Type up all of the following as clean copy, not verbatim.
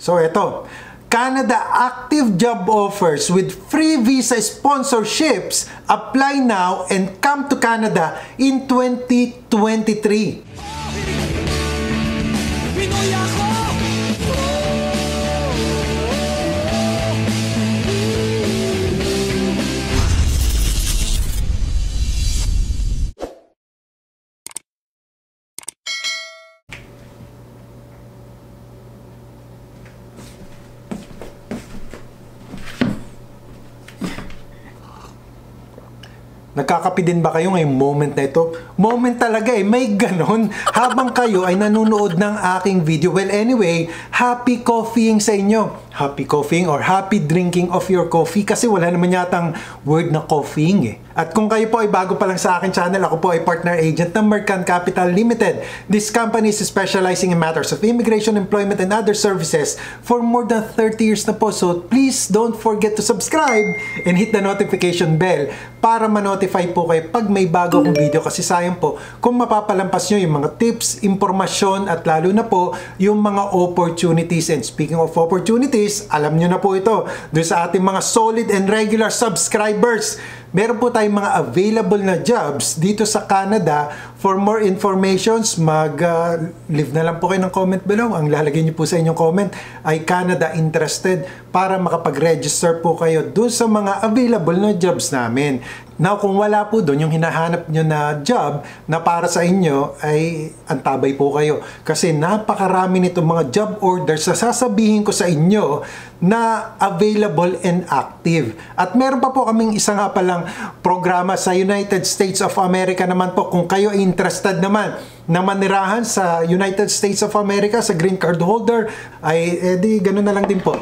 So ito, Canada active job offers with free visa sponsorships apply now and come to Canada in 2023. Pinoy ako! Nagkakape din ba kayo ngayong moment na ito? Moment talaga eh, may ganon habang kayo ay nanonood ng aking video. Well anyway, happy coffeeing sa inyo. Happy coffeeing or happy drinking of your coffee kasi wala naman yatang word na coffeeing eh. At kung kayo po ay bago pa lang sa akin channel, ako po ay partner agent ng Mercant Capital Limited. This company is specializing in matters of immigration, employment, and other services for more than 30 years na po. So please don't forget to subscribe and hit the notification bell para ma-notify po kayo pag may bago akong video kasi sayang po kung mapapalampas nyo yung mga tips, impormasyon at lalo na po yung mga opportunities. And speaking of opportunities, alam nyo na po ito doon sa ating mga solid and regular subscribers. Meron po tayong mga available na jobs dito sa Canada. For more informations, leave na lang po kayo ng comment below. Ang lalagay niyo po sa inyong comment ay Canada Interested para makapag-register po kayo doon sa mga available na jobs namin. Now, kung wala po doon yung hinahanap nyo na job na para sa inyo, ay antabay po kayo. Kasi napakarami nitong mga job orders na sasabihin ko sa inyo na available and active. At meron pa po kaming isa nga palang programa sa United States of America naman po. Kung kayo ay interested naman na manirahan sa United States of America, sa green card holder, ay edi ganun na lang din po.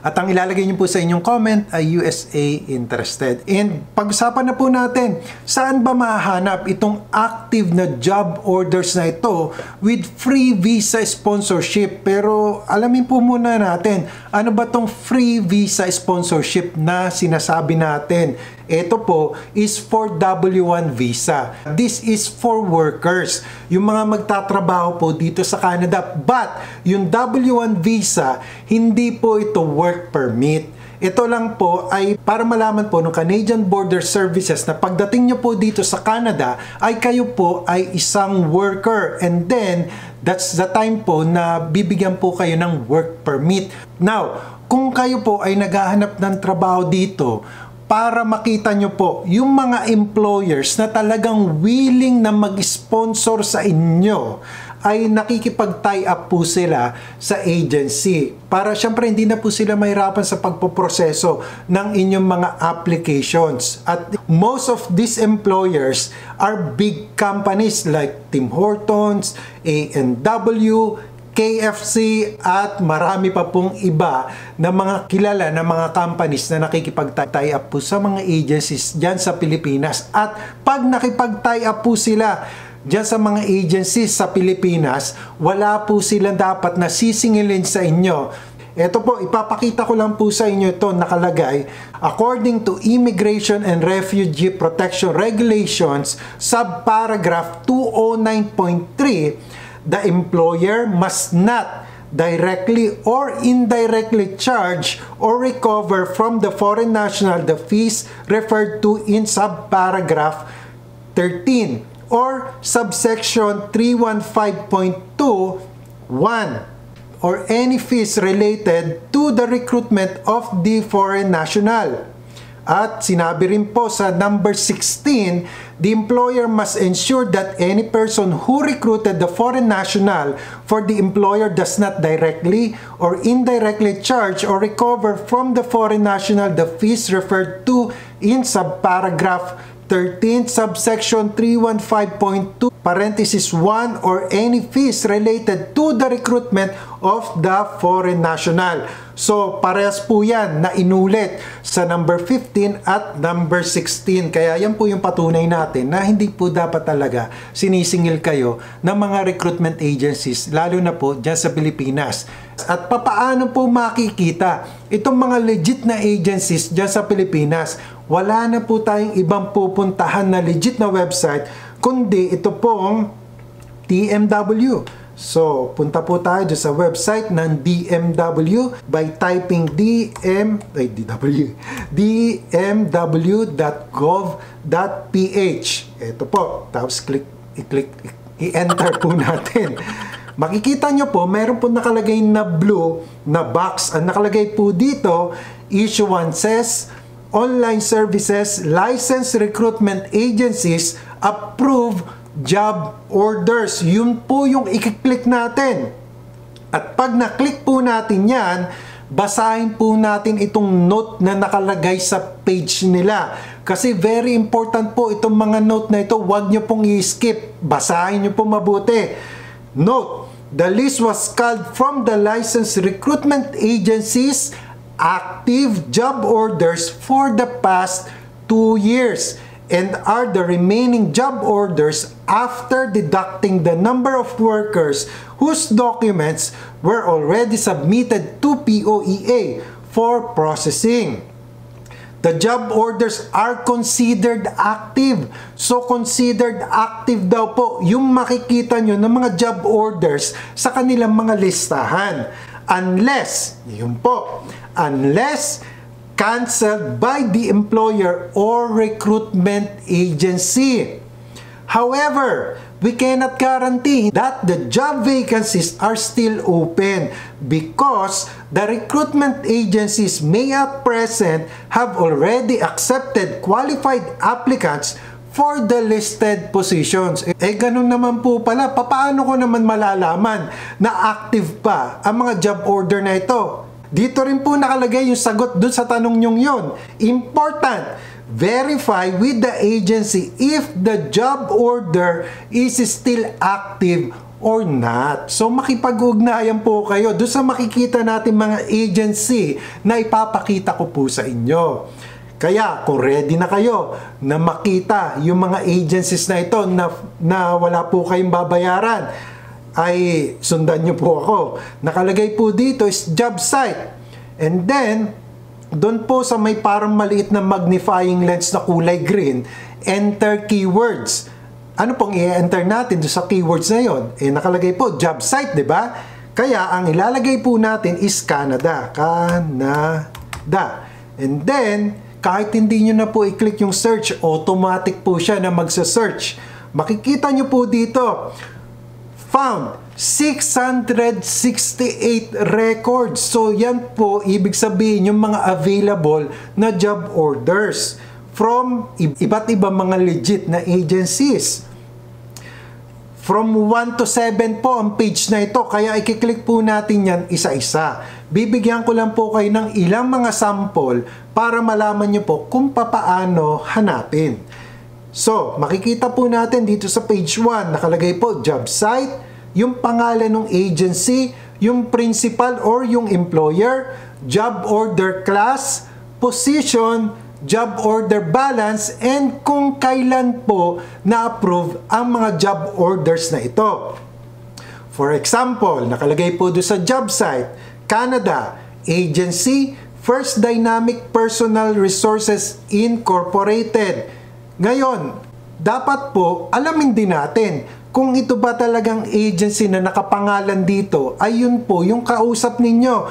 At ang ilalagay niyo po sa inyong comment ay USA interested. And pag-usapan na po natin, saan ba mahanap itong active na job orders na ito with free visa sponsorship? Pero alamin po muna natin, ano ba tong free visa sponsorship na sinasabi natin? Ito po is for W1 visa. This is for workers. Yung mga magtatrabaho po dito sa Canada. But yung W1 visa, hindi po ito work permit. Ito lang po ay para malaman po ng Canadian Border Services na pagdating nyo po dito sa Canada ay kayo po ay isang worker. And then, that's the time po na bibigyan po kayo ng work permit. Now, kung kayo po ay naghahanap ng trabaho dito, para makita nyo po yung mga employers na talagang willing na mag-sponsor sa inyo ay nakikipag-tie up po sila sa agency. Para syempre hindi na po sila mahirapan sa pagpoproseso ng inyong mga applications. At most of these employers are big companies like Tim Hortons, A&W, KFC at marami pa pong iba na mga kilala na mga companies na nakikipag-tie up po sa mga agencies dyan sa Pilipinas. At pag nakipag-tie up po sila dyan sa mga agencies sa Pilipinas, wala po sila dapat na sisingilin sa inyo. Ito po, ipapakita ko lang po sa inyo ito nakalagay. According to Immigration and Refugee Protection Regulations, subparagraph 209.3, the employer must not directly or indirectly charge or recover from the foreign national the fees referred to in subparagraph 13 or subsection 315.2(1) or any fees related to the recruitment of the foreign national. At sinabi rin po sa number 16, the employer must ensure that any person who recruited the foreign national for the employer does not directly or indirectly charge or recover from the foreign national the fees referred to in subparagraph 13, subsection 315.2, parenthesis 1, or any fees related to the recruitment of the foreign national. So, parehas po yan na inulit sa number 15 at number 16. Kaya yan po yung patunay natin na hindi po dapat talaga sinisingil kayo ng mga recruitment agencies, lalo na po dyan sa Pilipinas. At papaano po makikita itong mga legit na agencies dyan sa Pilipinas? Wala na po tayong ibang pupuntahan na legit na website, kundi ito pong TMW. So, punta po tayo dyan sa website ng DMW by typing dmw.gov.ph. Ito po. Tapos i-enter po natin. Makikita nyo po, meron po nakalagay na blue na box. Ang nakalagay po dito, issuances, online services, licensed recruitment agencies, approve job orders. Yun po yung i-click natin. At pag na-click po natin yan, basahin po natin itong note na nakalagay sa page nila. Kasi very important po itong mga note na ito. Huwag nyo pong i-skip. Basahin nyo po mabuti. Note, the list was culled from the licensed recruitment agencies' active job orders for the past 2 years and are the remaining job orders after deducting the number of workers whose documents were already submitted to POEA for processing. The job orders are considered active. So, considered active daw po yung makikita nyo ng mga job orders sa kanilang mga listahan. Unless, yun po, unless canceled by the employer or recruitment agency. However, we cannot guarantee that the job vacancies are still open because the recruitment agencies may at present have already accepted qualified applicants for the listed positions. Ganun naman po pala. Paano ko naman malalaman na active pa ang mga job order na ito? Dito rin po nakalagay yung sagot dun sa tanong nyong yon. Important, verify with the agency if the job order is still active or not. So makipag-ugnayan po kayo dun sa makikita natin mga agency na ipapakita ko po sa inyo. Kaya kung ready na kayo na makita yung mga agencies na ito na wala po kayong babayaran, ay sundan nyo po ako. Nakalagay po dito is job site. And then, doon po sa may parang maliit na magnifying lens na kulay green, enter keywords. Ano pong i-enter natin doon sa keywords na yon? Nakalagay po job site, di ba? Kaya ang ilalagay po natin is Canada. Canada. And then, kahit hindi nyo na po i-click yung search, automatic po siya na magsa-search. Makikita nyo po dito, found 668 records. So yan po, ibig sabihin yung mga available na job orders from iba't ibang mga legit na agencies. From 1 to 7 po ang page na ito, kaya i-click po natin yan isa-isa. Bibigyan ko lang po kayo ng ilang mga sample para malaman nyo po kung papaano hanapin. So, makikita po natin dito sa page 1, nakalagay po job site, yung pangalan ng agency, yung principal or yung employer, job order class, position, job order balance, and kung kailan po na-approve ang mga job orders na ito. For example, nakalagay po doon sa job site, Canada, agency, First Dynamic Personal Resources Incorporated. Ngayon, dapat po alamin din natin kung ito ba talagang agency na nakapangalan dito, ay yun po yung kausap ninyo.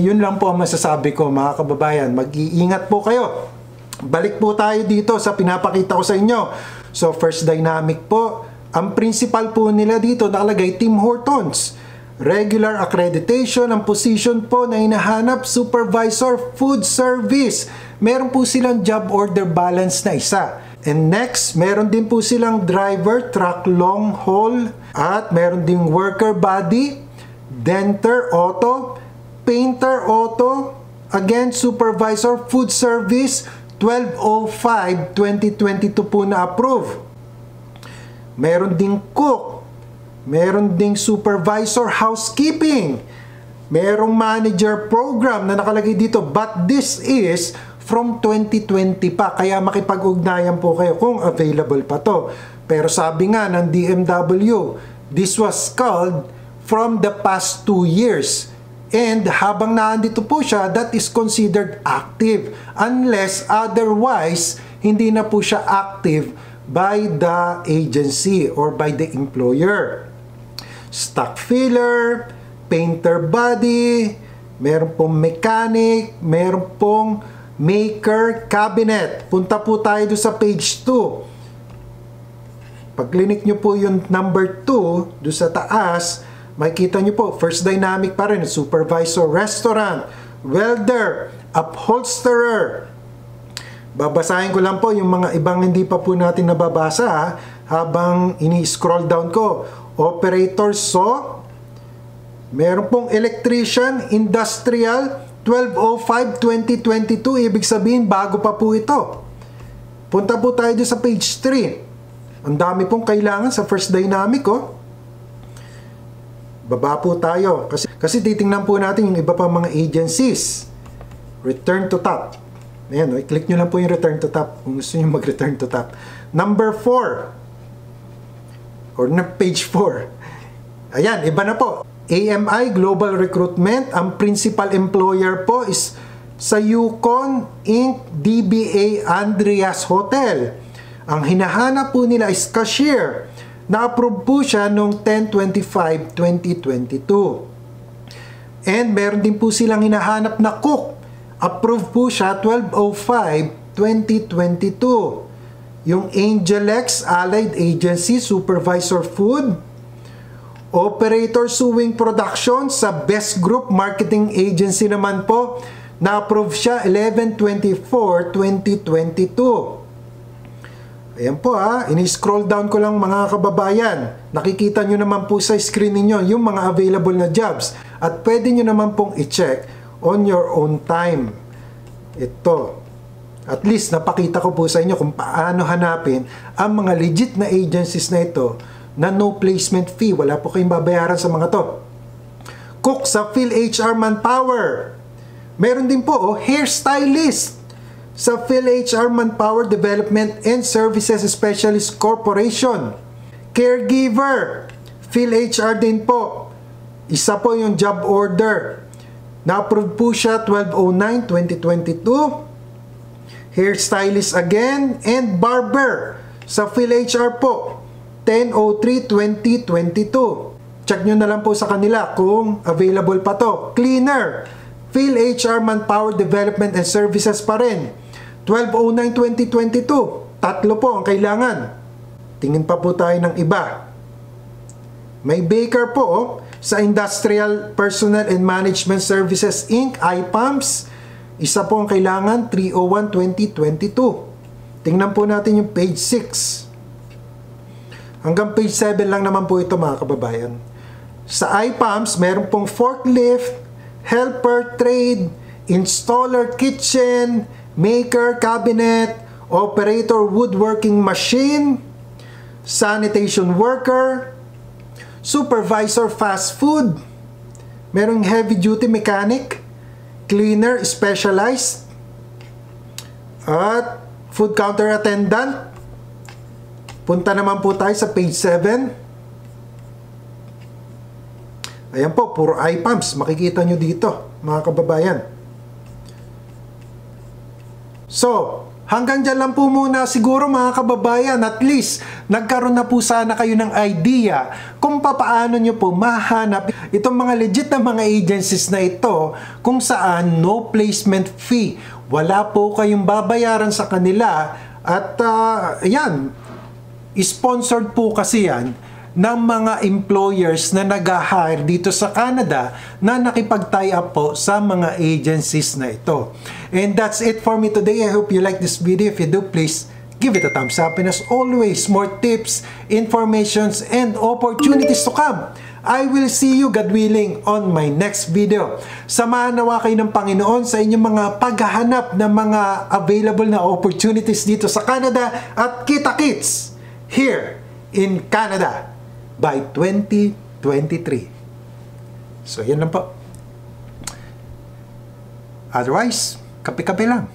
Yun lang po ang masasabi ko, mga kababayan. Mag-iingat po kayo. Balik po tayo dito sa pinapakita ko sa inyo. So, First Dynamic po, ang principal po nila dito nakalagay Tim Hortons. Regular accreditation, ang position po na hinahanap, Supervisor Food Service. Meron po silang job order balance na isa. And next, meron din po silang driver, truck long haul, at meron ding worker body, denter auto, painter auto, again, supervisor food service, 12/05/2022 po na approve. Meron ding cook, meron ding supervisor housekeeping, merong manager program na nakalagay dito, but this is from 2020 pa, kaya makipag-ugnayan po kayo kung available pa to. Pero sabi nga ng DMW, this was called from the past 2 years. And habang naandito po siya, that is considered active. Unless otherwise, hindi na po siya active by the agency or by the employer. stock filler, painter body, meron pong mechanic, meron pong maker cabinet. Punta po tayo doon sa page 2. Pag clinic nyo po yung number 2 doon sa taas, makikita nyo po, First Dynamic pa rin, supervisor, restaurant, welder, upholsterer. Babasahin ko lang po yung mga ibang hindi pa po natin nababasa ha, habang ini-scroll down ko. Operator saw, meron pong electrician, industrial, 12/05/2022, ibig sabihin bago pa po ito. Punta po tayo sa page 3. Ang dami pong kailangan sa First Dynamic, oh. Baba po tayo kasi titingnan po natin yung iba pang mga agencies. Return to top. Ayan, oh, i-click nyo lang po yung return to top kung gusto nyo mag-return to top. Number 4 or na page 4. Ayan, iba na po. AMI Global Recruitment, ang principal employer po is sa Yukon Inc. DBA Andreas Hotel. Ang hinahanap po nila is cashier. Na-approve po siya noong 10/25/2022. And meron din po silang hinahanap na cook. Approve po siya 12/05/2022. Yung Angelex Allied Agency Supervisor Food. Operator Sewing Production sa Best Group Marketing Agency naman po, na-approve siya 11/24/2022. Ayan po ha, ini-scroll down ko lang mga kababayan. Nakikita nyo naman po sa screen ninyo yung mga available na jobs. At pwede nyo naman pong i-check on your own time. Ito. At least napakita ko po sa inyo kung paano hanapin ang mga legit na agencies na ito na no placement fee. Wala po kayong babayaran sa mga to. Cook sa PhilHR Manpower. Meron din po, hairstylist sa PhilHR Manpower Development and Services Specialist Corporation. Caregiver, PhilHR din po. Isa po yung job order. Na-approve po siya 12/09/2022. Hairstylist again, and barber sa PhilHR po 10/03/2022. Check nyo na lang po sa kanila kung available pa to. Cleaner, PhilHR Manpower Development and Services pa rin. 12/09/2022. Tatlo po ang kailangan. Tingin pa po tayo ng iba. May baker po sa Industrial Personnel and Management Services Inc. IPAMS. Isa po ang kailangan, 3/01/2022. Tingnan po natin yung page 6. Hanggang page 7 lang naman po ito mga kababayan. Sa IPAMS, meron pong forklift, helper trade, installer kitchen, maker cabinet, operator woodworking machine, sanitation worker, supervisor fast food, merong heavy duty mechanic, cleaner specialized, at food counter attendant. Punta naman po tayo sa page 7. Ayan po, puro IPAMS. Makikita nyo dito, mga kababayan. So, hanggang dyan lang po muna siguro mga kababayan. At least, nagkaroon na po sana kayo ng idea kung paano nyo po mahanap itong mga legit na mga agencies na ito kung saan no placement fee. Wala po kayong babayaran sa kanila. At ayan, sponsored po kasi yan ng mga employers na nag-hire dito sa Canada na nakipag-tie up po sa mga agencies na ito. And that's it for me today. I hope you like this video. If you do, please give it a thumbs up. And as always, more tips, informations, and opportunities to come. I will see you, God willing, on my next video. Samahan nawa kayo ng Panginoon sa inyong mga paghahanap ng mga available na opportunities dito sa Canada, at kita-kits here in Canada by 2023. So, yan lang po. Otherwise, kape-kape lang.